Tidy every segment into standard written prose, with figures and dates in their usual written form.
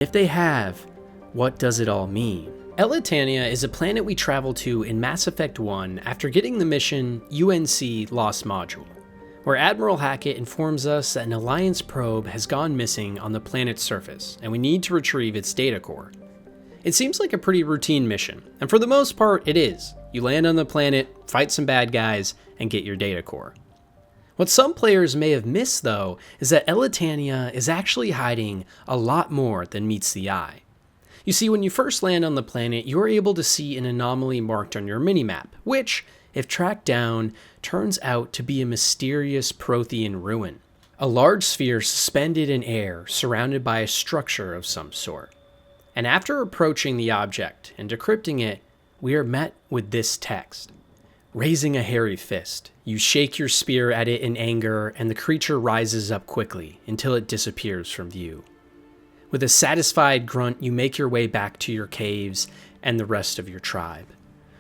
If they have, what does it all mean? Eletania is a planet we travel to in Mass Effect 1 after getting the mission UNC Lost Module, where Admiral Hackett informs us that an Alliance probe has gone missing on the planet's surface, and we need to retrieve its data core. It seems like a pretty routine mission, and for the most part it is. You land on the planet, fight some bad guys, and get your data core. What some players may have missed though, is that Eletania is actually hiding a lot more than meets the eye. You see, when you first land on the planet, you're able to see an anomaly marked on your minimap, which, if tracked down, turns out to be a mysterious Prothean ruin. A large sphere suspended in air, surrounded by a structure of some sort. And after approaching the object and decrypting it, we are met with this text. Raising a hairy fist, you shake your spear at it in anger, and the creature rises up quickly until it disappears from view. With a satisfied grunt, you make your way back to your caves and the rest of your tribe.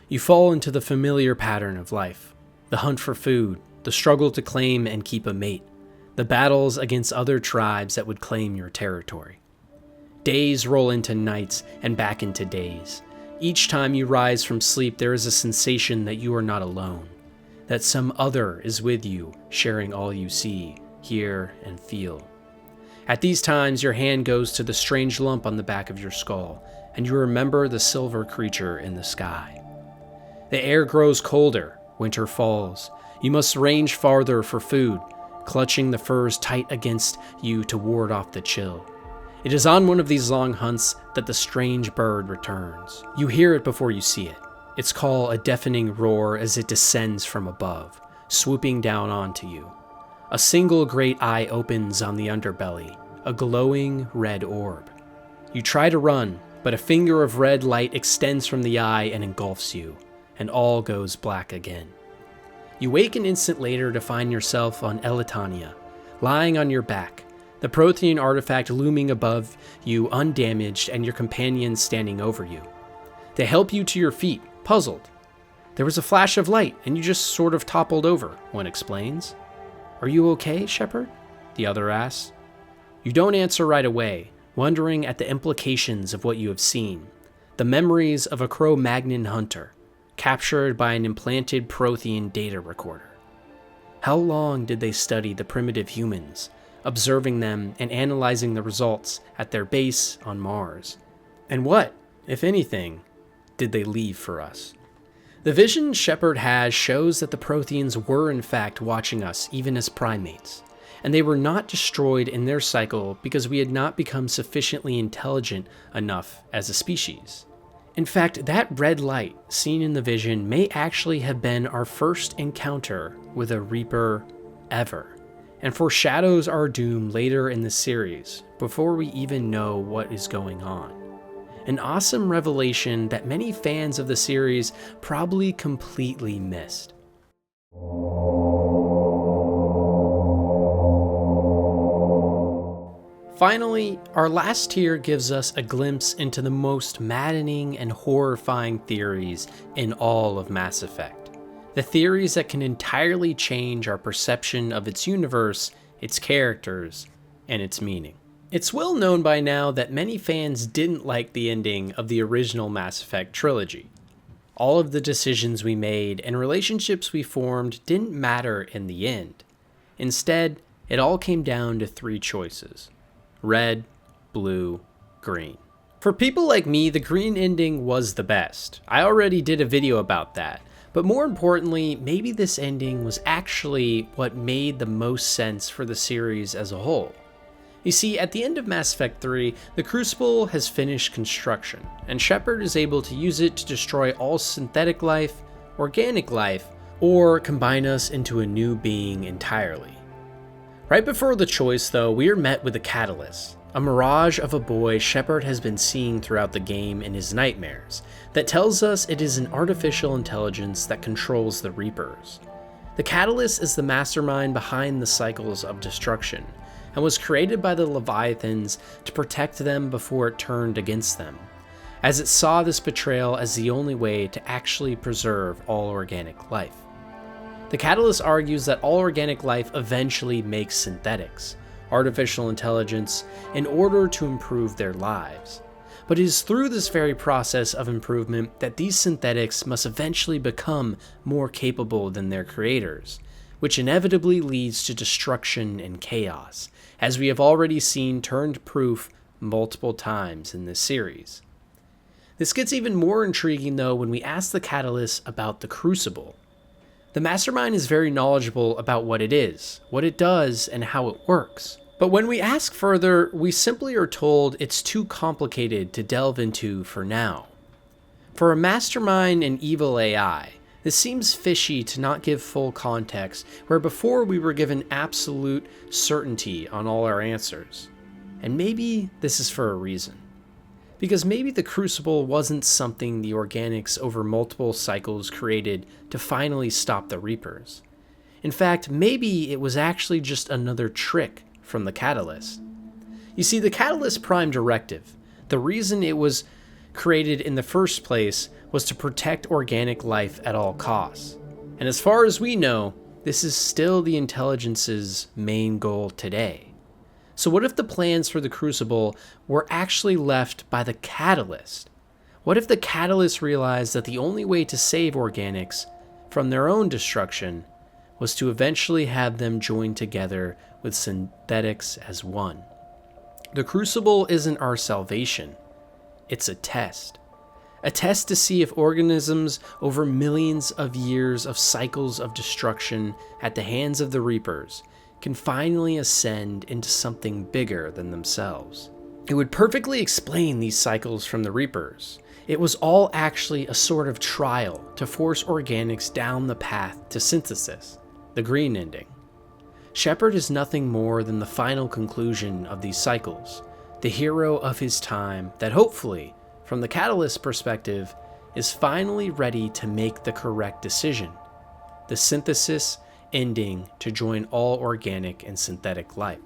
You fall into the familiar pattern of life. The hunt for food, the struggle to claim and keep a mate, the battles against other tribes that would claim your territory. Days roll into nights and back into days. Each time you rise from sleep, there is a sensation that you are not alone, that some other is with you, sharing all you see, hear, and feel. At these times, your hand goes to the strange lump on the back of your skull, and you remember the silver creature in the sky. The air grows colder, winter falls. You must range farther for food, clutching the furs tight against you to ward off the chill. It is on one of these long hunts that the strange bird returns. You hear it before you see it. Its call a deafening roar as it descends from above, swooping down onto you. A single great eye opens on the underbelly, a glowing red orb. You try to run, but a finger of red light extends from the eye and engulfs you, and all goes black again. You wake an instant later to find yourself on Eletania, lying on your back, the Prothean artifact looming above you undamaged and your companions standing over you. They help you to your feet, puzzled. There was a flash of light and you just sort of toppled over, one explains. Are you okay, Shepard? The other asks. You don't answer right away, wondering at the implications of what you have seen. The memories of a Cro-Magnon hunter, captured by an implanted Prothean data recorder. How long did they study the primitive humans, observing them and analyzing the results at their base on Mars? And what, if anything, did they leave for us? The vision Shepard has shows that the Protheans were in fact watching us even as primates, and they were not destroyed in their cycle because we had not become sufficiently intelligent enough as a species. In fact, that red light seen in the vision may actually have been our first encounter with a Reaper ever, and foreshadows our doom later in the series, before we even know what is going on. An awesome revelation that many fans of the series probably completely missed. Finally, our last tier gives us a glimpse into the most maddening and horrifying theories in all of Mass Effect. The theories that can entirely change our perception of its universe, its characters, and its meaning. It's well known by now that many fans didn't like the ending of the original Mass Effect trilogy. All of the decisions we made and relationships we formed didn't matter in the end. Instead, it all came down to 3 choices: red, blue, green. For people like me, the green ending was the best. I already did a video about that. But more importantly, maybe this ending was actually what made the most sense for the series as a whole. You see, at the end of Mass Effect 3, the Crucible has finished construction, and Shepard is able to use it to destroy all synthetic life, organic life, or combine us into a new being entirely. Right before the choice, though, we are met with a catalyst, a mirage of a boy Shepard has been seeing throughout the game in his nightmares, that tells us it is an artificial intelligence that controls the Reapers. The Catalyst is the mastermind behind the cycles of destruction, and was created by the Leviathans to protect them before it turned against them, as it saw this betrayal as the only way to actually preserve all organic life. The Catalyst argues that all organic life eventually makes synthetics, artificial intelligence in order to improve their lives. But it is through this very process of improvement that these synthetics must eventually become more capable than their creators, which inevitably leads to destruction and chaos, as we have already seen turned proof multiple times in this series. This gets even more intriguing though when we ask the Catalyst about the Crucible. The Mastermind is very knowledgeable about what it is, what it does, and how it works. But when we ask further, we simply are told it's too complicated to delve into for now. For a mastermind and evil AI, this seems fishy to not give full context, where before we were given absolute certainty on all our answers. And maybe this is for a reason. Because maybe the Crucible wasn't something the organics over multiple cycles created to finally stop the Reapers. In fact, maybe it was actually just another trick from the Catalyst. You see, the Catalyst Prime Directive, the reason it was created in the first place was to protect organic life at all costs. And as far as we know, this is still the intelligence's main goal today. So what if the plans for the Crucible were actually left by the Catalyst? What if the Catalyst realized that the only way to save organics from their own destruction was to eventually have them join together with synthetics as one? The Crucible isn't our salvation. It's a test. A test to see if organisms over millions of years of cycles of destruction at the hands of the Reapers can finally ascend into something bigger than themselves. It would perfectly explain these cycles from the Reapers. It was all actually a sort of trial to force organics down the path to synthesis, the green ending. Shepard is nothing more than the final conclusion of these cycles, the hero of his time that hopefully, from the Catalyst perspective, is finally ready to make the correct decision, the synthesis ending to join all organic and synthetic life.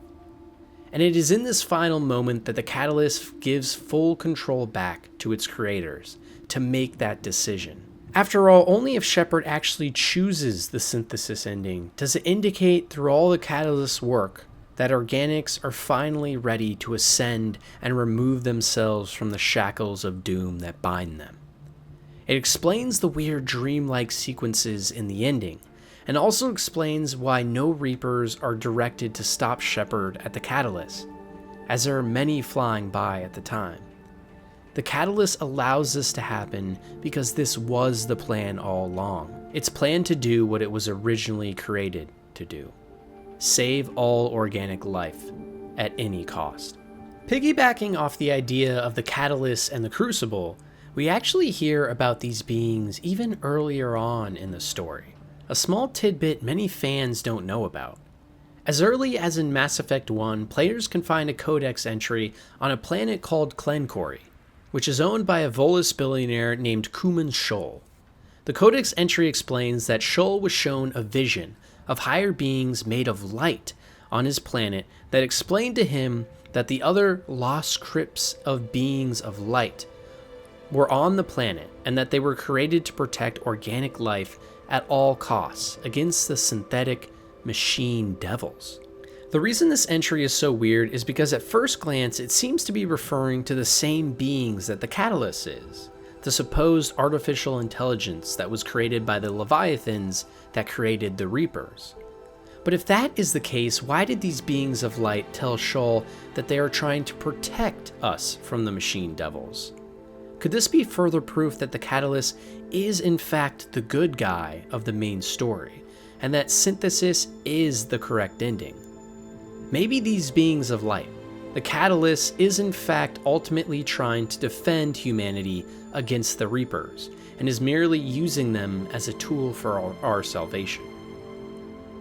And it is in this final moment that the Catalyst gives full control back to its creators to make that decision. After all, only if Shepard actually chooses the synthesis ending does it indicate through all the Catalyst's work that organics are finally ready to ascend and remove themselves from the shackles of doom that bind them. It explains the weird dreamlike sequences in the ending, and also explains why no Reapers are directed to stop Shepard at the Catalyst, as there are many flying by at the time. The Catalyst allows this to happen because this was the plan all along. It's planned to do what it was originally created to do. Save all organic life at any cost. Piggybacking off the idea of the Catalyst and the Crucible, we actually hear about these beings even earlier on in the story. A small tidbit many fans don't know about. As early as in Mass Effect 1, players can find a codex entry on a planet called Glencory, which is owned by a Volus billionaire named Kuman Shoal. The codex entry explains that Shoal was shown a vision of higher beings made of light on his planet that explained to him that the other lost crypts of beings of light were on the planet and that they were created to protect organic life at all costs against the synthetic machine devils. The reason this entry is so weird is because at first glance it seems to be referring to the same beings that the Catalyst is, the supposed artificial intelligence that was created by the Leviathans that created the Reapers. But if that is the case, why did these beings of light tell Shoal that they are trying to protect us from the machine devils? Could this be further proof that the Catalyst is in fact the good guy of the main story, and that synthesis is the correct ending? Maybe these beings of light, the Catalyst, is in fact ultimately trying to defend humanity against the Reapers, and is merely using them as a tool for our salvation.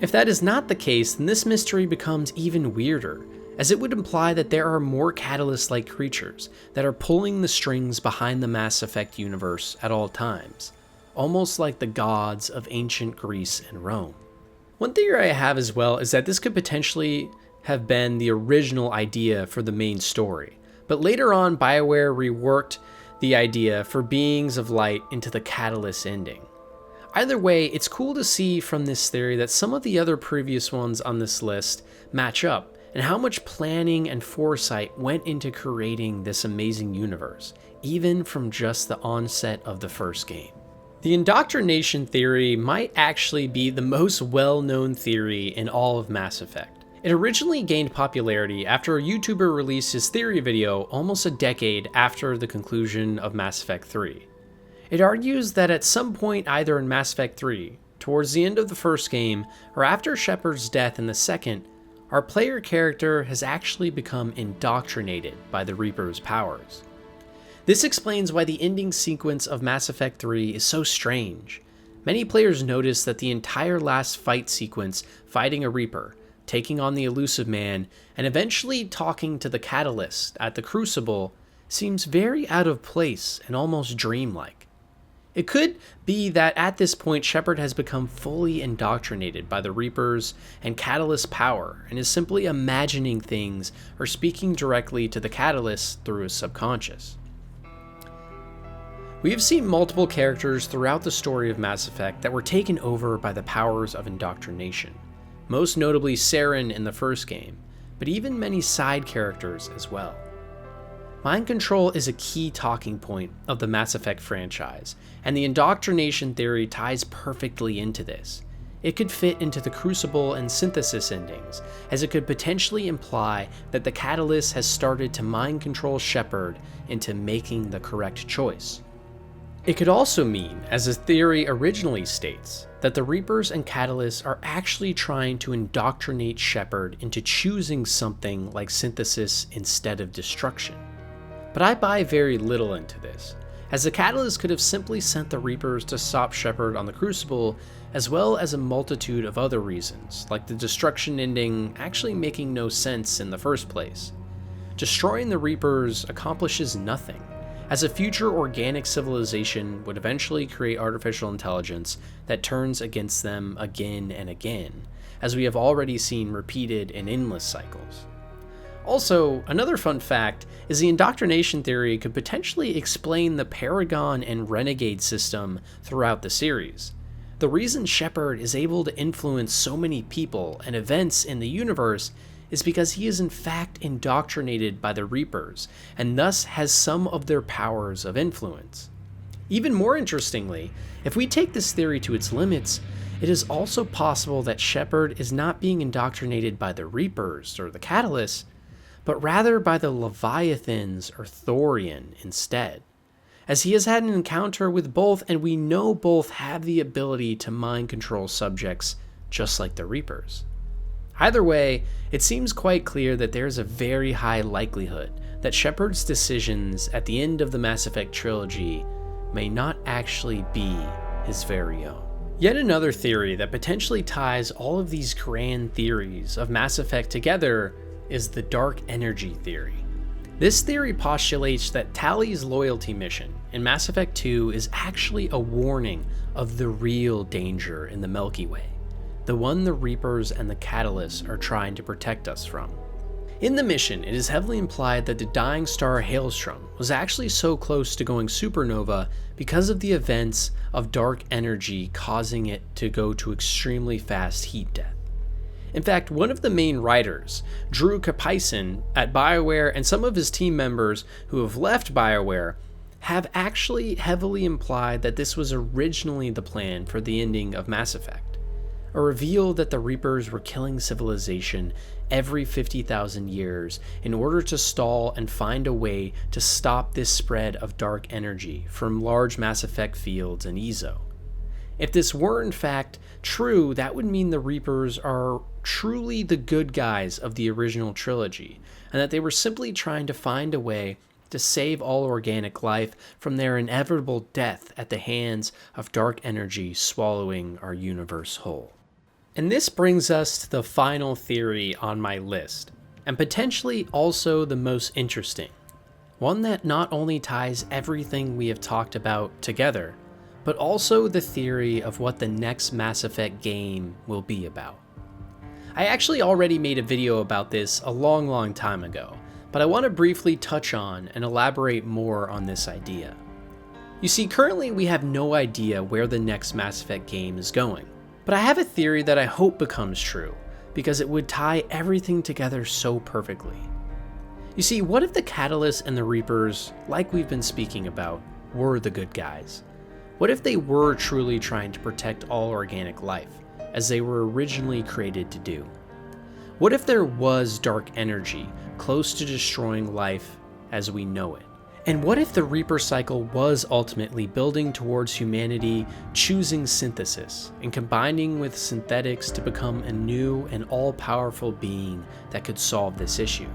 If that is not the case, then this mystery becomes even weirder, as it would imply that there are more Catalyst-like creatures that are pulling the strings behind the Mass Effect universe at all times, almost like the gods of ancient Greece and Rome. One theory I have as well is that this could potentially have been the original idea for the main story, but later on Bioware reworked the idea for beings of light into the Catalyst ending. Either way, it's cool to see from this theory that some of the other previous ones on this list match up, and how much planning and foresight went into creating this amazing universe, even from just the onset of the first game. The indoctrination theory might actually be the most well-known theory in all of Mass Effect. It originally gained popularity after a YouTuber released his theory video almost a decade after the conclusion of Mass Effect 3. It argues that at some point either in Mass Effect 3, towards the end of the first game, or after Shepard's death in the second, our player character has actually become indoctrinated by the Reaper's powers. This explains why the ending sequence of Mass Effect 3 is so strange. Many players notice that the entire last fight sequence fighting a Reaper, taking on the Elusive Man, and eventually talking to the Catalyst at the Crucible seems very out of place and almost dreamlike. It could be that at this point Shepard has become fully indoctrinated by the Reapers and Catalyst's power and is simply imagining things or speaking directly to the Catalyst through his subconscious. We have seen multiple characters throughout the story of Mass Effect that were taken over by the powers of indoctrination, most notably Saren in the first game, but even many side characters as well. Mind control is a key talking point of the Mass Effect franchise, and the indoctrination theory ties perfectly into this. It could fit into the Crucible and Synthesis endings, as it could potentially imply that the Catalyst has started to mind control Shepard into making the correct choice. It could also mean, as the theory originally states, that the Reapers and Catalysts are actually trying to indoctrinate Shepard into choosing something like synthesis instead of destruction. But I buy very little into this, as the Catalyst could have simply sent the Reapers to stop Shepard on the Crucible, as well as a multitude of other reasons, like the destruction ending actually making no sense in the first place. Destroying the Reapers accomplishes nothing, as a future organic civilization would eventually create artificial intelligence that turns against them again and again, as we have already seen repeated in endless cycles. Also, another fun fact is the indoctrination theory could potentially explain the Paragon and Renegade system throughout the series. The reason Shepard is able to influence so many people and events in the universe is because he is in fact indoctrinated by the Reapers, and thus has some of their powers of influence. Even more interestingly, if we take this theory to its limits, it is also possible that Shepard is not being indoctrinated by the Reapers or the Catalysts, but rather by the Leviathans or Thorian instead, as he has had an encounter with both, and we know both have the ability to mind control subjects just like the Reapers. Either way, it seems quite clear that there is a very high likelihood that Shepard's decisions at the end of the Mass Effect trilogy may not actually be his very own. Yet another theory that potentially ties all of these grand theories of Mass Effect together is the dark energy theory. This theory postulates that Tali's loyalty mission in Mass Effect 2 is actually a warning of the real danger in the Milky Way, the one the Reapers and the Catalysts are trying to protect us from. In the mission, it is heavily implied that the dying star Hailstrom was actually so close to going supernova because of the events of dark energy causing it to go to extremely fast heat death. In fact, one of the main writers, Drew Kapison at Bioware, and some of his team members who have left Bioware have actually heavily implied that this was originally the plan for the ending of Mass Effect. A reveal that the Reapers were killing civilization every 50,000 years in order to stall and find a way to stop this spread of dark energy from large Mass Effect fields and EZO. If this were in fact true, that would mean the Reapers are truly the good guys of the original trilogy, and that they were simply trying to find a way to save all organic life from their inevitable death at the hands of dark energy swallowing our universe whole. And this brings us to the final theory on my list, and potentially also the most interesting. One that not only ties everything we have talked about together, but also the theory of what the next Mass Effect game will be about. I actually already made a video about this a long time ago, but I want to briefly touch on and elaborate more on this idea. You see, currently we have no idea where the next Mass Effect game is going, but I have a theory that I hope becomes true, because it would tie everything together so perfectly. You see, what if the Catalyst and the Reapers, like we've been speaking about, were the good guys? What if they were truly trying to protect all organic life, as they were originally created to do? What if there was dark energy close to destroying life as we know it? And what if the Reaper cycle was ultimately building towards humanity choosing synthesis and combining with synthetics to become a new and all-powerful being that could solve this issue?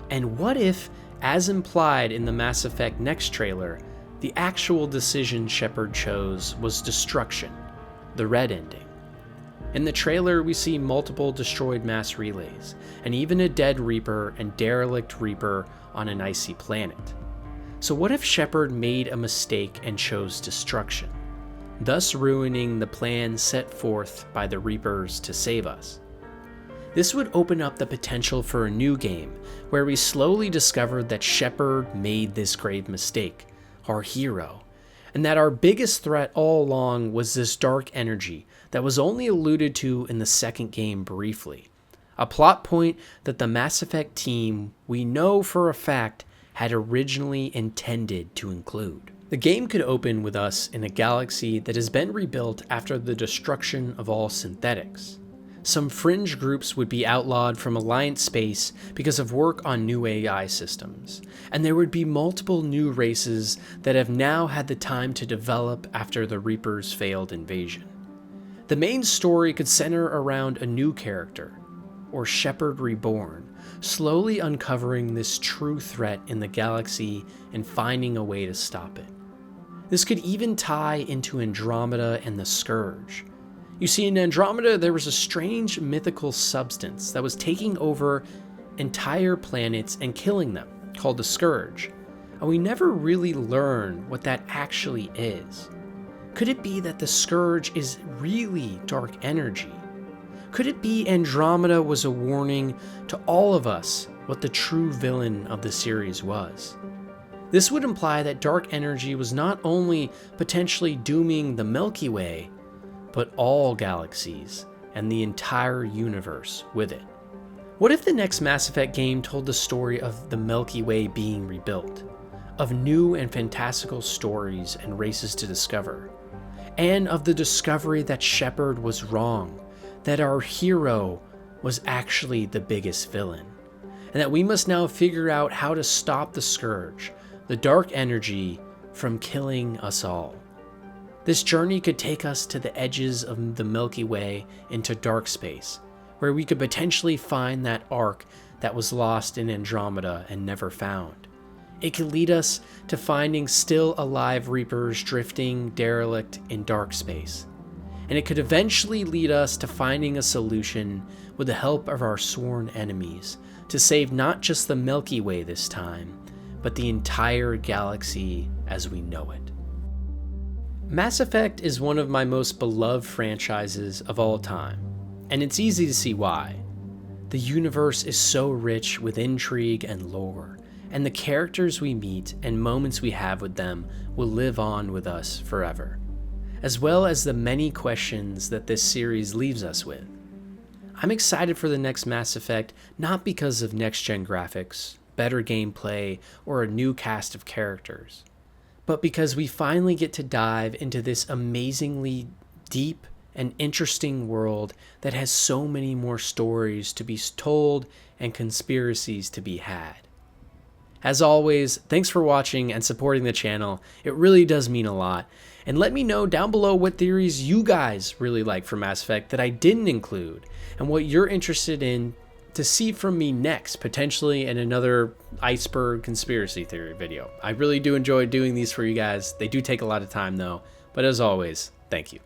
And what if, as implied in the Mass Effect Next trailer, the actual decision Shepard chose was destruction, the red ending? In the trailer, we see multiple destroyed mass relays, and even a dead Reaper and derelict Reaper on an icy planet. So what if Shepard made a mistake and chose destruction, thus ruining the plan set forth by the Reapers to save us? This would open up the potential for a new game, where we slowly discovered that Shepard made this grave mistake, our hero, and that our biggest threat all along was this dark energy that was only alluded to in the second game briefly, a plot point that the Mass Effect team, we know for a fact, had originally intended to include. The game could open with us in a galaxy that has been rebuilt after the destruction of all synthetics. Some fringe groups would be outlawed from Alliance space because of work on new AI systems, and there would be multiple new races that have now had the time to develop after the Reapers' failed invasion. The main story could center around a new character, or Shepard Reborn, slowly uncovering this true threat in the galaxy and finding a way to stop it. This could even tie into Andromeda and the Scourge. You see, in Andromeda, there was a strange mythical substance that was taking over entire planets and killing them, called the Scourge, and we never really learn what that actually is. Could it be that the Scourge is really dark energy? Could it be Andromeda was a warning to all of us what the true villain of the series was? This would imply that dark energy was not only potentially dooming the Milky Way, but all galaxies and the entire universe with it. What if the next Mass Effect game told the story of the Milky Way being rebuilt, of new and fantastical stories and races to discover, and of the discovery that Shepard was wrong, that our hero was actually the biggest villain, and that we must now figure out how to stop the Scourge, the dark energy, from killing us all. This journey could take us to the edges of the Milky Way into dark space, where we could potentially find that ark that was lost in Andromeda and never found. It could lead us to finding still alive Reapers drifting derelict in dark space. And it could eventually lead us to finding a solution with the help of our sworn enemies to save not just the Milky Way this time, but the entire galaxy as we know it. Mass Effect is one of my most beloved franchises of all time, and it's easy to see why. The universe is so rich with intrigue and lore, and the characters we meet and moments we have with them will live on with us forever, as well as the many questions that this series leaves us with. I'm excited for the next Mass Effect, not because of next-gen graphics, better gameplay, or a new cast of characters, but because we finally get to dive into this amazingly deep and interesting world that has so many more stories to be told and conspiracies to be had. As always, thanks for watching and supporting the channel. It really does mean a lot. And let me know down below what theories you guys really like for Mass Effect that I didn't include, and what you're interested in to see from me next, potentially in another iceberg conspiracy theory video. I really do enjoy doing these for you guys. They do take a lot of time though, but as always, thank you.